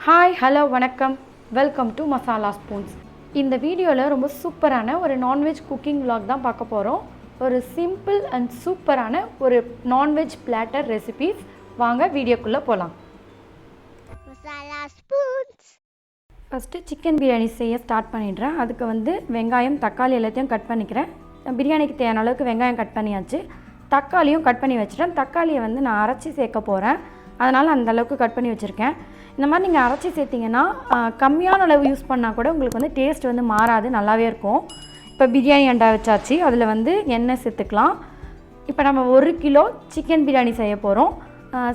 Hi hello வணக்கம் welcome to masala spoons. இந்த வீடியோவில் ரொம்ப சூப்பரான ஒரு நான்வெஜ் குக்கிங் vlog தான் பார்க்க போகிறோம். ஒரு சிம்பிள் அண்ட் சூப்பரான ஒரு நான்வெஜ் பிளாட்டர் ரெசிபீஸ். வாங்க வீடியோக்குள்ளே போகலாம். Masala spoons. First chicken biryani செய்ய ஸ்டார்ட் பண்ணிடுறேன். அதுக்கு வெங்காயம் தக்காளி எல்லாத்தையும் கட் பண்ணிக்கிறேன். பிரியாணிக்கு தேவையான அளவுக்கு வெங்காயம் கட் பண்ணியாச்சு. தக்காளியும் கட் பண்ணி வச்சுட்டேன். தக்காளியை நான் அரைச்சி சேர்க்க போகிறேன். அதனால் அந்தளவுக்கு கட் பண்ணி வச்சுருக்கேன். இந்த மாதிரி நீங்கள் அரைச்சி சேர்த்திங்கன்னா கம்மியான அளவு யூஸ் பண்ணால் கூட உங்களுக்கு டேஸ்ட் மாறாது, நல்லாவே இருக்கும். இப்போ பிரியாணி அண்டா வச்சாச்சு. அதில் எண்ணெய் சேர்த்துக்கலாம். இப்போ நம்ம 1 கிலோ சிக்கன் பிரியாணி செய்ய போகிறோம்.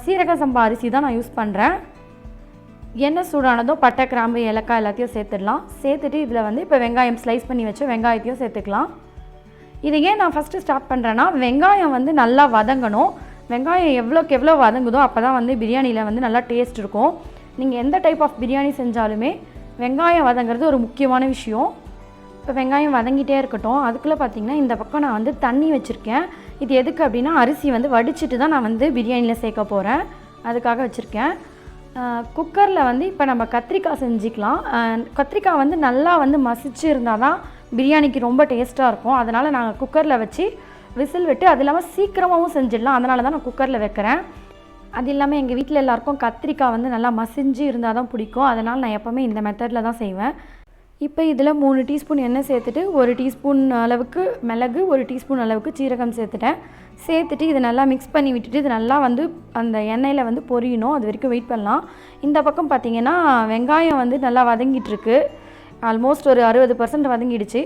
சீரக சம்பா அரிசி தான் நான் யூஸ் பண்ணுறேன். எண்ணெய் சூடானதும் பட்டை, கிராம்பு, ஏலக்காய் எல்லாத்தையும் சேர்த்துடலாம். சேர்த்துட்டு இதில் இப்போ வெங்காயம் ஸ்லைஸ் பண்ணி வச்சு வெங்காயத்தையும் சேர்த்துக்கலாம். இதை ஏன் நான் ஃபஸ்ட்டு ஸ்டார்ட் பண்ணுறேன்னா, வெங்காயம் நல்லா வதங்கணும். வெங்காயம் எவ்வளோக்கு எவ்வளோ வதங்குதோ அப்போ தான் பிரியாணியில் நல்லா டேஸ்ட் இருக்கும். நீங்கள் எந்த டைப் ஆஃப் பிரியாணி செஞ்சாலுமே வெங்காயம் வதங்கிறது ஒரு முக்கியமான விஷயம். இப்போ வெங்காயம் வதங்கிட்டே இருக்கட்டும். அதுக்குள்ளே பார்த்திங்கன்னா இந்த பக்கம் நான் தண்ணி வச்சுருக்கேன். இது எதுக்கு அப்படின்னா, அரிசி வடிச்சிட்டு தான் நான் பிரியாணியில் சேர்க்க போகிறேன். அதுக்காக வச்சுருக்கேன். குக்கரில் இப்போ நம்ம கத்திரிக்காய் செஞ்சுக்கலாம். கத்திரிக்காய் நல்லா மசிச்சு இருந்தால் தான் பிரியாணிக்கு ரொம்ப டேஸ்ட்டாக இருக்கும். அதனால் நாங்கள் குக்கரில் வச்சு விசில் விட்டு, அது இல்லாமல் சீக்கிரமாகவும் செஞ்சிடலாம். அதனால தான் நான் குக்கரில் வைக்கிறேன். அது இல்லாமல் எங்கள் வீட்டில் எல்லாேருக்கும் கத்திரிக்காய் நல்லா மசிஞ்சு இருந்தால் தான் பிடிக்கும். அதனால் நான் எப்போவுமே இந்த மெத்தடில் தான் செய்வேன். இப்போ இதில் 3 டீஸ்பூன் எண்ணெய் சேர்த்துட்டு 1 டீஸ்பூன் அளவுக்கு மிளகு, 1 டீஸ்பூன் அளவுக்கு சீரகம் சேர்த்துட்டேன். சேர்த்துட்டு இதை நல்லா மிக்ஸ் பண்ணி விட்டுட்டு இது நல்லா அந்த எண்ணெயில் பொரியணும். அது வரைக்கும் வெயிட் பண்ணலாம். இந்த பக்கம் பார்த்திங்கன்னா வெங்காயம் நல்லா வதங்கிட்டுருக்கு. ஆல்மோஸ்ட் ஒரு 60% வதங்கிடுச்சு.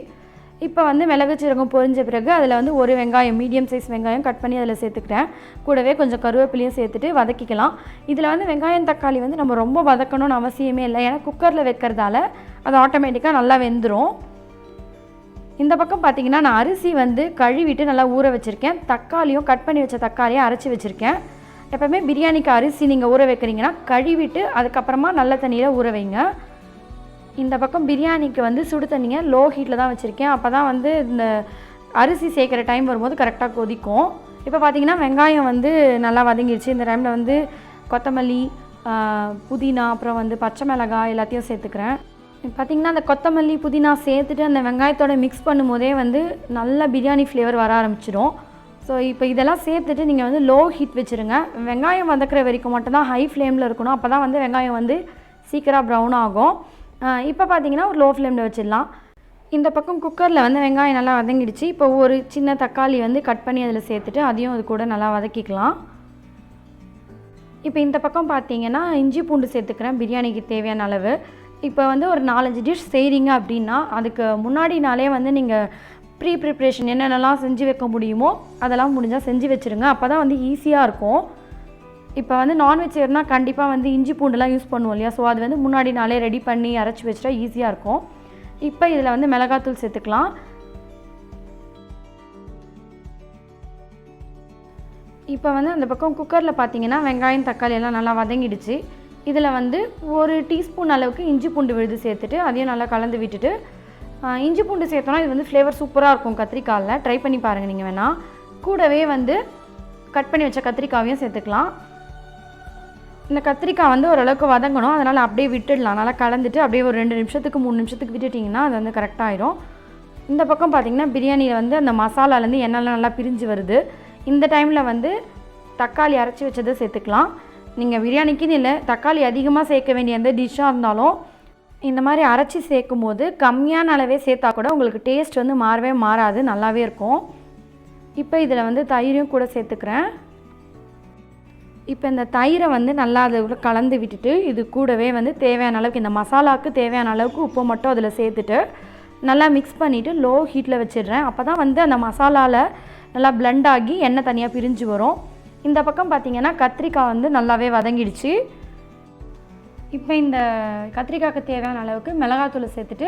இப்போ மிளகு சீரகம் பொரிஞ்ச பிறகு அதில் ஒரு வெங்காயம், மீடியம் சைஸ் வெங்காயம் கட் பண்ணி அதில் சேர்த்துக்கிறேன். கூடவே கொஞ்சம் கருவேப்பிலையும் சேர்த்துட்டு வதக்கிக்கலாம். இதில் வெங்காயம் தக்காளி நம்ம ரொம்ப வதக்கணும்னு அவசியமே இல்லை. ஏன்னா குக்கரில் வைக்கிறதால அது ஆட்டோமேட்டிக்காக நல்லா வெந்துடும். இந்த பக்கம் பார்த்திங்கன்னா நான் அரிசி கழுவிட்டு நல்லா ஊற வச்சுருக்கேன். தக்காளியும் கட் பண்ணி வச்ச தக்காளியை அரைச்சி வச்சுருக்கேன். எப்போவுமே பிரியாணிக்கு அரிசி நீங்கள் ஊற வைக்கிறீங்கன்னா கழுவிட்டு அதுக்கப்புறமா நல்ல தண்ணியில் ஊற வைங்க. இந்த பக்கம் பிரியாணிக்கு சுடு தண்ணியை லோ ஹீட்டில் தான் வச்சுருக்கேன். அப்போ தான் இந்த அரிசி சேர்க்குற டைம் வரும்போது கரெக்டாக கொதிக்கும். இப்போ பார்த்திங்கன்னா வெங்காயம் நல்லா வதங்கிடுச்சு. இந்த டைமில் கொத்தமல்லி, புதினா, அப்புறம் பச்சை மிளகாய் எல்லாத்தையும் சேர்த்துக்கிறேன். பார்த்திங்கன்னா அந்த கொத்தமல்லி, புதினா சேர்த்துட்டு அந்த வெங்காயத்தோட மிக்ஸ் பண்ணும்போதே நல்ல பிரியாணி ஃப்ளேவர் வர ஆரம்பிச்சிடும். ஸோ இப்போ இதெல்லாம் சேர்த்துட்டு நீங்கள் லோ ஹீட் வச்சுருங்க. வெங்காயம் வதக்கிற வரைக்கும் மட்டும்தான் ஹை ஃப்ளேமில் இருக்கணும். அப்போ தான் வெங்காயம் சீக்கிரம் ப்ரௌன் ஆகும். இப்போ பார்த்தீங்கன்னா ஒரு லோ ஃப்ளேமில் வச்சிடலாம். இந்த பக்கம் குக்கரில் வெங்காயம் நல்லா வதங்கிடுச்சு. இப்போ ஒரு சின்ன தக்காளி கட் பண்ணி அதில் சேர்த்துட்டு அதையும் அது கூட நல்லா வதக்கிக்கலாம். இப்போ இந்த பக்கம் பார்த்தீங்கன்னா இஞ்சி பூண்டு சேர்த்துக்கிறேன் பிரியாணிக்கு தேவையான அளவு. இப்போ ஒரு 4-5 டிஷ் செய்கிறீங்க அப்படின்னா அதுக்கு முன்னாடி நாளே நீங்கள் ப்ரிப்ரேஷன் என்னென்னலாம் செஞ்சு வைக்க முடியுமோ அதெல்லாம் முடிஞ்சால் செஞ்சு வச்சுருங்க. அப்போ தான் ஈஸியாக இருக்கும். இப்போ நான்வெஜ் செய்யணும்னா கண்டிப்பாக இஞ்சி பூண்டுலாம் யூஸ் பண்ணுவோம் இல்லையா? ஸோ அது முன்னாடி நாளே ரெடி பண்ணி அரைச்சி வச்சுட்டா ஈஸியாக இருக்கும். இப்போ இதில் மிளகாத்தூள் சேர்த்துக்கலாம். இப்போ அந்த பக்கம் குக்கரில் பார்த்தீங்கன்னா வெங்காயம் தக்காளி எல்லாம் நல்லா வதங்கிடுச்சு. இதில் 1 டீஸ்பூன் அளவுக்கு இஞ்சி பூண்டு விழுது சேர்த்துட்டு அதையும் நல்லா கலந்து விட்டுட்டு, இஞ்சி பூண்டு சேர்த்தோன்னா இது ஃப்ளேவர் சூப்பராக இருக்கும் கத்திரிக்காயில். ட்ரை பண்ணி பாருங்கள் நீங்கள் வேணால். கூடவே கட் பண்ணி வச்ச கத்திரிக்காவையும் சேர்த்துக்கலாம். இந்த கத்திரிக்காய் ஓரளவுக்கு வதங்கணும். அதனால் அப்படியே விட்டுடலாம். நல்லா கலந்துட்டு அப்படியே ஒரு 2 நிமிஷத்துக்கு 3 நிமிஷத்துக்கு விட்டுட்டிங்கன்னா அது கரெக்டாகிடும். இந்த பக்கம் பார்த்திங்கன்னா பிரியாணியில் அந்த மசாலாலேருந்து எண்ணெய்லாம் நல்லா பிரிஞ்சு வருது. இந்த டைமில் தக்காளி அரைச்சி வச்சதை சேர்த்துக்கலாம். நீங்கள் பிரியாணிக்குன்னு இல்லை, தக்காளி அதிகமாக சேர்க்க வேண்டிய எந்த டிஷ்ஷாக இருந்தாலும் இந்த மாதிரி அரைச்சி சேர்க்கும் போது கம்மியான அளவே சேர்த்தா கூட உங்களுக்கு டேஸ்ட் மாறவே மாறாது, நல்லாவே இருக்கும். இப்போ இதில் தயிரையும் கூட சேர்த்துக்கிறேன். இப்போ இந்த தயிரை நல்லா அதில் கலந்து விட்டுட்டு இது கூடவே தேவையான அளவுக்கு இந்த மசாலாவுக்கு தேவையான அளவுக்கு உப்பு மட்டும் அதில் சேர்த்துட்டு நல்லா மிக்ஸ் பண்ணிவிட்டு லோ ஹீட்டில் வச்சிடுறேன். அப்போ தான் அந்த மசாலாவில் நல்லா பிளெண்ட் ஆகி எண்ணெய் தனியாக பிரிஞ்சு வரும். இந்த பக்கம் பார்த்திங்கன்னா கத்திரிக்காய் நல்லாவே வதங்கிடுச்சு. இப்போ இந்த கத்திரிக்காய்க்கு தேவையான அளவுக்கு மிளகாத்தூளை சேர்த்துட்டு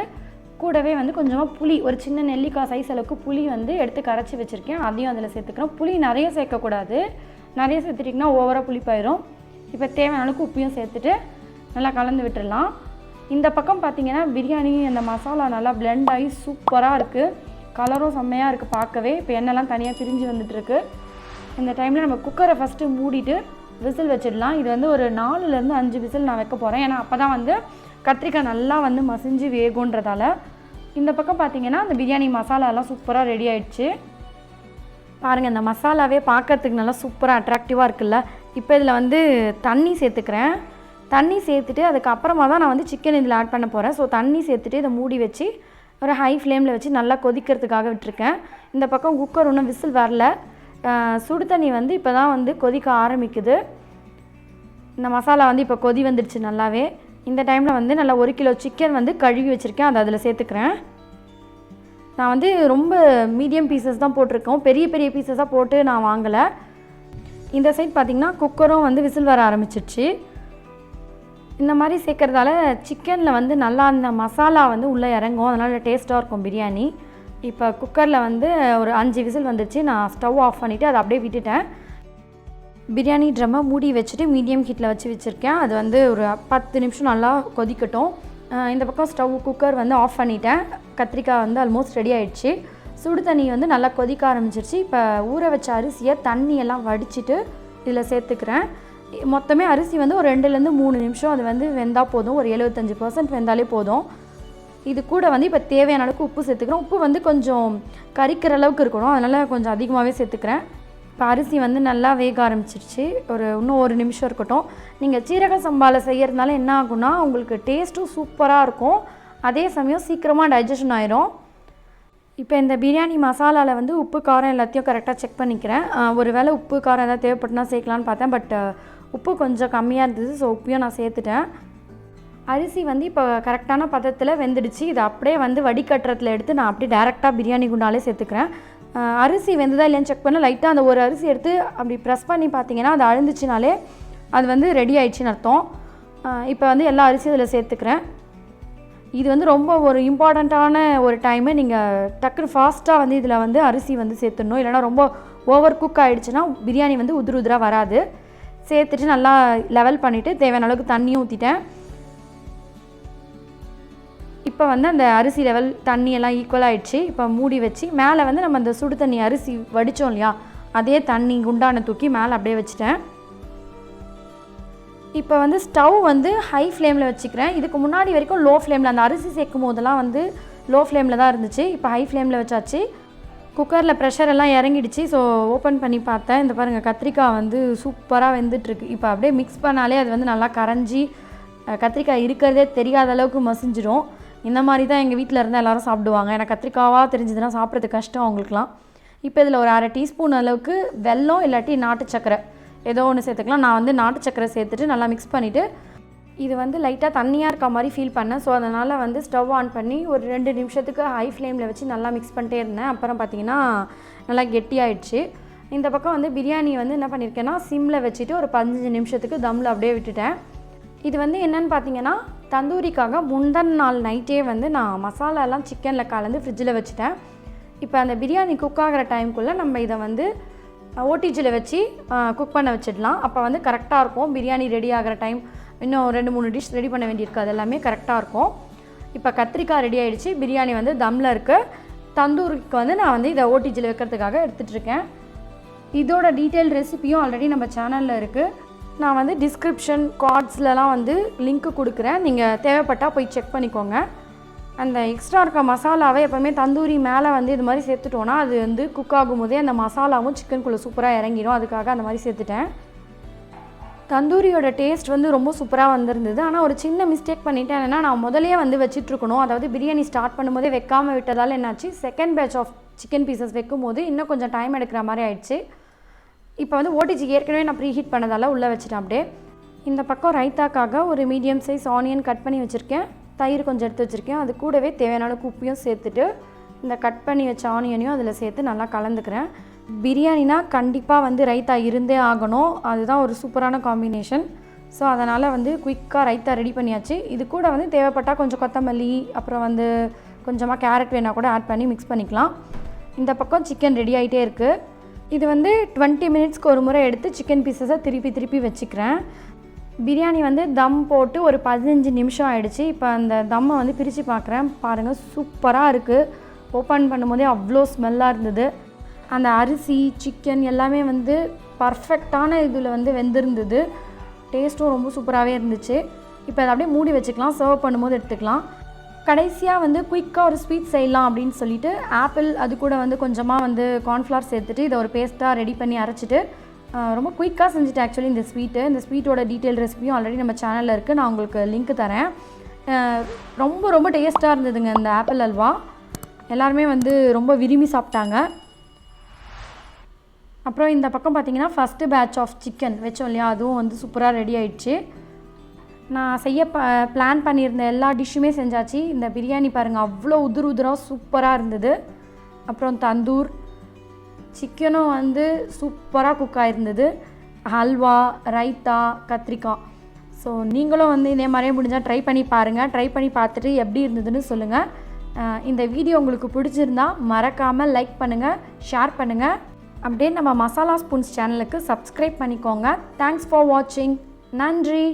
கூடவே கொஞ்சமாக புளி, ஒரு சின்ன நெல்லிக்காய் சைஸ் அளவுக்கு புளி எடுத்து கரைச்சி வச்சுருக்கேன். அதையும் அதில் சேர்த்துக்கிறோம். புளி நிறைய சேர்க்கக்கூடாது. நிறைய சேர்த்துட்டிங்கன்னா ஓவராக புளிப்பாயிரும். இப்போ தேவையான அளவுக்கு உப்பையும் சேர்த்துட்டு நல்லா கலந்து விட்டுடலாம். இந்த பக்கம் பார்த்திங்கன்னா பிரியாணி அந்த மசாலா நல்லா பிளெண்ட் ஆகி சூப்பராக இருக்குது. கலரும் செம்மையாக இருக்குது பார்க்கவே. இப்போ எண்ணெய்லாம் தனியாக பிரிஞ்சு வந்துட்டுருக்கு. இந்த டைமில் நம்ம குக்கரை ஃபஸ்ட்டு மூடிட்டு விசில் வச்சிடலாம். இது வந்து ஒரு 4லேருந்து 5 விசில் நான் வைக்க போகிறேன். ஏன்னா அப்போ தான் வந்து கத்திரிக்காய் நல்லா வந்து மசிஞ்சு வேகுன்றதால. இந்த பக்கம் பார்த்திங்கன்னா அந்த பிரியாணி மசாலாலாம் சூப்பராக ரெடி ஆகிடுச்சு. பாருங்கள், இந்த மசாலாவே பார்க்கறதுக்கு நல்லா சூப்பராக அட்ராக்டிவாக இருக்குல்ல. இப்போ இதில் வந்து தண்ணி சேர்த்துக்கிறேன். தண்ணி சேர்த்துட்டு அதுக்கப்புறமா தான் நான் வந்து சிக்கன் இதில் ஆட் பண்ண போகிறேன். ஸோ தண்ணி சேர்த்துட்டு இதை மூடி வச்சு ஒரு ஹை ஃப்ளேமில் வச்சு நல்லா கொதிக்கிறதுக்காக விட்டுருக்கேன். இந்த பக்கம் குக்கர் இன்னும் விசில் வரல. சுடு தண்ணி வந்து இப்போ தான் வந்து கொதிக்க ஆரம்பிக்குது. இந்த மசாலா வந்து இப்போ கொதி வந்துடுச்சு நல்லாவே. இந்த டைமில் வந்து நல்லா 1 கிலோ சிக்கன் வந்து கழுவி வச்சுருக்கேன், அதை அதில் சேர்த்துக்கிறேன். நான் வந்து ரொம்ப மீடியம் பீசஸ் தான் போட்டிருக்கோம், பெரிய பெரிய பீசஸாக போட்டு நான் வாங்கலை. இந்த சைட் பார்த்திங்கன்னா குக்கரும் வந்து விசில் வர ஆரம்பிச்சிடுச்சு. இந்த மாதிரி சேர்க்குறதால சிக்கனில் வந்து நல்லா அந்த மசாலா வந்து உள்ளே இறங்கும், அதனால் டேஸ்ட்டாக இருக்கும் பிரியாணி. இப்போ குக்கரில் வந்து ஒரு 5 விசில் வந்துடுச்சு. நான் ஸ்டவ் ஆஃப் பண்ணிவிட்டு அதை அப்படியே விட்டுட்டேன். பிரியாணி ட்ரம்மை மூடி வச்சுட்டு மீடியம் ஹீட்டில் வச்சுருக்கேன். அது வந்து ஒரு 10 நிமிஷம் நல்லா கொதிக்கட்டும். இந்த பக்கம் குக்கர் வந்து ஆஃப் பண்ணிட்டேன். கத்திரிக்காய் வந்து ஆல்மோஸ்ட் ரெடி ஆகிடுச்சு. சுடு தண்ணி வந்து நல்லா கொதிக்க ஆரம்பிச்சிருச்சு. இப்போ ஊற வச்ச அரிசியை தண்ணியெல்லாம் வடிச்சிட்டு இதில் சேர்த்துக்கிறேன். மொத்தமே அரிசி வந்து ஒரு 2லேருந்து 3 நிமிஷம் அது வந்து வெந்தால் போதும். ஒரு 75% வெந்தாலே போதும். இது கூட வந்து இப்போ தேவையான அளவுக்கு உப்பு சேர்த்துக்கிறேன். உப்பு வந்து கொஞ்சம் கரிக்கிற அளவுக்கு இருக்கணும், அதனால் கொஞ்சம் அதிகமாகவே சேர்த்துக்கிறேன். இப்போ அரிசி வந்து நல்லா வேக ஆரம்பிச்சிருச்சு. இன்னும் 1 நிமிஷம் இருக்கட்டும். நீங்கள் சீரக சம்பாவில் செய்கிறதுனால என்ன ஆகும்னா உங்களுக்கு டேஸ்ட்டும் சூப்பராக இருக்கும், அதே சமயம் சீக்கிரமாக டைஜஷன் ஆயிரும். இப்போ இந்த பிரியாணி மசாலாவில் வந்து உப்பு காரம் எல்லாத்தையும் கரெக்டாக செக் பண்ணிக்கிறேன். ஒரு வேளை உப்பு காரம் எதாவது தேவைப்பட்டுனா சேர்க்கலான்னு பார்த்தேன், பட் உப்பு கொஞ்சம் கம்மியாக இருந்தது. ஸோ உப்பையும் நான் சேர்த்துட்டேன். அரிசி வந்து இப்போ கரெக்டான பதத்தில் வெந்துடுச்சு. இதை அப்படியே வந்து வடிகட்டுறதுல எடுத்து நான் அப்படியே டேரெக்டாக பிரியாணி குண்டாலே சேர்த்துக்கிறேன். அரிசி வெந்ததா இல்லையான்னு செக் பண்ண லைட்டாக அந்த ஒரு அரிசி எடுத்து அப்படி ப்ரெஸ் பண்ணி பார்த்தீங்கன்னா அது அழுந்துச்சுனாலே அது வந்து ரெடி ஆயிடுச்சுன்னு அர்த்தம். இப்போ வந்து எல்லா அரிசியும் இதில் சேர்த்துக்கிறேன். இது வந்து ரொம்ப ஒரு இம்பார்ட்டண்ட்டான ஒரு டைமு. நீங்கள் டக்குன்னு ஃபாஸ்ட்டாக வந்து இதில் வந்து அரிசி வந்து சேர்த்துடணும், இல்லைனா ரொம்ப ஓவர் குக் ஆகிடுச்சுன்னா பிரியாணி வந்து உதிராக வராது. சேர்த்துட்டு நல்லா லெவல் பண்ணிவிட்டு தேவையான அளவுக்கு தண்ணியும் ஊற்றிட்டேன். இப்போ வந்து அந்த அரிசி லெவல் தண்ணியெல்லாம் ஈக்குவல் ஆகிடுச்சு. இப்போ மூடி வச்சு மேலே வந்து நம்ம அந்த சுடு தண்ணி அரிசி வடித்தோம் இல்லையா, அதே தண்ணி குண்டான தூக்கி மேலே அப்படியே வச்சுட்டேன். இப்போ வந்து ஸ்டவ் வந்து ஹை ஃப்ளேமில் வச்சுக்கிறேன். இதுக்கு முன்னாடி வரைக்கும் லோ ஃப்ளேமில், அந்த அரிசி சேர்க்கும் போதெல்லாம் வந்து லோ ஃப்ளேமில் தான் இருந்துச்சு. இப்போ ஹை ஃப்ளேமில் வச்சாச்சு. குக்கரில் ப்ரெஷர் எல்லாம் இறங்கிடுச்சு. ஸோ ஓப்பன் பண்ணி பார்த்தேன். இந்த பாருங்கள், கத்திரிக்காய் வந்து சூப்பராக வெந்துட்டுருக்கு. இப்போ அப்படியே மிக்ஸ் பண்ணாலே அது வந்து நல்லா கரைஞ்சி கத்திரிக்காய் இருக்கிறதே தெரியாத அளவுக்கு மசிஞ்சிடும். இந்த மாதிரி தான் எங்கள் வீட்டில் இருந்தால் எல்லோரும் சாப்பிடுவாங்க. ஏன்னா கத்திரிக்காவாக தெரிஞ்சதுன்னா சாப்பிட்றது கஷ்டம் அவங்களுக்குலாம். இப்போ இதில் ஒரு 1/2 டீஸ்பூன் அளவுக்கு வெல்லம் இல்லாட்டி நாட்டு சக்கரை ஏதோ ஒன்று சேர்த்துக்கலாம். நான் வந்து நாட்டு சக்கரை சேர்த்துட்டு நல்லா மிக்ஸ் பண்ணிவிட்டு இது வந்து லைட்டாக தண்ணியாக இருக்க மாதிரி ஃபீல் பண்ணேன். ஸோ அதனால் வந்து ஸ்டவ் ஆன் பண்ணி ஒரு 2 நிமிஷத்துக்கு ஹை ஃப்ளேமில் வச்சு நல்லா மிக்ஸ் பண்ணிட்டே இருந்தேன். அப்புறம் பார்த்திங்கன்னா நல்லா கெட்டியாயிடுச்சு. இந்த பக்கம் வந்து பிரியாணி வந்து என்ன பண்ணியிருக்கேன்னா சிம்மில் வச்சுட்டு ஒரு 15 நிமிஷத்துக்கு தம்மில் அப்படியே விட்டுட்டேன். இது வந்து என்னென்னு பார்த்தீங்கன்னா தந்தூரிக்காக முந்தின நாள் நைட்டே வந்து நான் மசாலாலாம் சிக்கனில் கலந்து ஃப்ரிட்ஜில் வச்சுட்டேன். இப்போ அந்த பிரியாணி குக் ஆகிற டைமுக்குள்ளே நம்ம இதை வந்து ஓடிஜியில் வச்சு குக் பண்ண வச்சிடலாம். அப்போ வந்து கரெக்டாக இருக்கும். பிரியாணி ரெடி ஆகிற டைம் இன்னும் 2-3 டிஷ் ரெடி பண்ண வேண்டியிருக்கு, அது எல்லாமே கரெக்டாக இருக்கும். இப்போ கத்திரிக்காய் ரெடி ஆகிடுச்சு. பிரியாணி வந்து தம்மில் இருக்குது. தந்தூரிக்கு வந்து நான் வந்து இதை ஓடிஜியில் வைக்கிறதுக்காக எடுத்துகிட்ருக்கேன். இதோட டீட்டெயில் ரெசிபியும் ஆல்ரெடி நம்ம சேனலில் இருக்குது. நான் வந்து டிஸ்கிரிப்ஷன் கார்ட்ஸ்லலாம் வந்து லிங்க்கு கொடுக்குறேன், நீங்கள் தேவைப்பட்டால் போய் செக் பண்ணிக்கோங்க. அந்த எக்ஸ்ட்ரா இருக்க மசாலாவை எப்போவுமே தந்தூரி மேலே வந்து இது மாதிரி சேர்த்துட்டோன்னா அது வந்து குக் ஆகும்போதே அந்த மசாலாவும் சிக்கனுக்குள்ளே சூப்பராக இறங்கிடும். அதுக்காக அந்த மாதிரி சேர்த்துட்டேன். தந்தூரியோட டேஸ்ட் வந்து ரொம்ப சூப்பராக வந்திருந்தது. ஆனால் ஒரு சின்ன மிஸ்டேக் பண்ணிட்டேன். என்னென்னா நான் முதலே வந்து வச்சிட்ருக்கணும். அதாவது பிரியாணி ஸ்டார்ட் பண்ணும்போதே வைக்காமல் விட்டதால் என்னாச்சு, second batch of chicken pieces வைக்கும் போது இன்னும் கொஞ்சம் டைம் எடுக்கிற மாதிரி ஆயிடுச்சு. இப்போ வந்து ஓடிஜி ஏற்கனவே நான் ப்ரீ ஹீட் பண்ணதால் உள்ளே வச்சுட்டேன் அப்படியே. இந்த பக்கம் ரைத்தாக்காக ஒரு மீடியம் சைஸ் ஆனியன் கட் பண்ணி வச்சுருக்கேன். தயிர் கொஞ்சம் எடுத்து வச்சுருக்கேன். அது கூடவே தேவையான அளவுக்கு உப்பையும் சேர்த்துட்டு இந்த கட் பண்ணி வச்ச ஆனியனையும் அதில் சேர்த்து நல்லா கலந்துக்கிறேன். பிரியாணினா கண்டிப்பாக வந்து ரைத்தா இருந்தே ஆகணும், அதுதான் ஒரு சூப்பரான காம்பினேஷன். ஸோ அதனால் வந்து குயிக்காக ரைத்தா ரெடி பண்ணியாச்சு. இது கூட வந்து தேவைப்பட்டால் கொஞ்சம் கொத்தமல்லி, அப்புறம் வந்து கொஞ்சமாக கேரட் வேணால் கூட ஆட் பண்ணி மிக்ஸ் பண்ணிக்கலாம். இந்த பக்கம் சிக்கன் ரெடி ஆகிட்டே இருக்குது. இது வந்து 20 மினிட்ஸ்க்கு ஒரு முறை எடுத்து சிக்கன் பீசஸை திருப்பி வச்சுக்கிறேன். பிரியாணி வந்து தம் போட்டு ஒரு 15 நிமிஷம் ஆகிடுச்சு. இப்போ அந்த தம்மை வந்து பிரித்து பார்க்குறேன். பாருங்கள், சூப்பராக இருக்குது. ஓப்பன் பண்ணும்போதே அவ்வளோ ஸ்மெல்லாக இருந்தது. அந்த அரிசி சிக்கன் எல்லாமே வந்து பர்ஃபெக்டான இதில் வந்து வெந்திருந்தது. டேஸ்ட்டும் ரொம்ப சூப்பராகவே இருந்துச்சு. இப்போ அதை அப்படியே மூடி வச்சுக்கலாம், சர்வ் பண்ணும்போது எடுத்துக்கலாம். கடைசியாக வந்து குயிக்காக ஒரு ஸ்வீட் செய்யலாம் அப்படின்னு சொல்லிட்டு ஆப்பிள் அது கூட வந்து கொஞ்சமாக வந்து கார்ன்ஃப்ளவர் சேர்த்துட்டு இதை ஒரு பேஸ்ட்டாக ரெடி பண்ணி அரைச்சிட்டு ரொம்ப குயிக்காக செஞ்சுட்டு ஆக்சுவலி இந்த ஸ்வீட்டோட டீட்டெயில் ரெசிபியும் ஆல்ரெடி நம்ம சேனலில் இருக்குது, நான் உங்களுக்கு லிங்க் தரேன். ரொம்ப ரொம்ப டேஸ்ட்டாக இருந்ததுங்க இந்த ஆப்பிள் அல்வா. எல்லாருமே வந்து ரொம்ப விரும்பி சாப்பிட்டாங்க. அப்புறம் இந்த பக்கம் பார்த்திங்கன்னா ஃபஸ்ட்டு பேட்ச் ஆஃப் சிக்கன் வச்சோம் இல்லையா, அதுவும் வந்து சூப்பராக ரெடி ஆகிடுச்சு. நான் செய்ய பிளான் பண்ணியிருந்த எல்லா டிஷ்ஷுமே செஞ்சாச்சு. இந்த பிரியாணி பாருங்கள் அவ்வளோ உதிராக சூப்பராக இருந்தது. அப்புறம் தந்தூர் சிக்கனும் வந்து சூப்பராக குக் ஆகிருந்தது. ஹல்வா, ரைத்தா, கத்திரிக்காய். ஸோ நீங்களும் வந்து இதே மாதிரியே முடிஞ்சால் ட்ரை பண்ணி பாருங்கள். ட்ரை பண்ணி பார்த்துட்டு எப்படி இருந்ததுன்னு சொல்லுங்கள். இந்த வீடியோ உங்களுக்கு பிடிச்சிருந்தா மறக்காமல் லைக் பண்ணுங்கள், ஷேர் பண்ணுங்கள். அப்படியே நம்ம மசாலா ஸ்பூன்ஸ் சேனலுக்கு சப்ஸ்கிரைப் பண்ணிக்கோங்க. தேங்க்ஸ் ஃபார் வாட்சிங். நன்றி.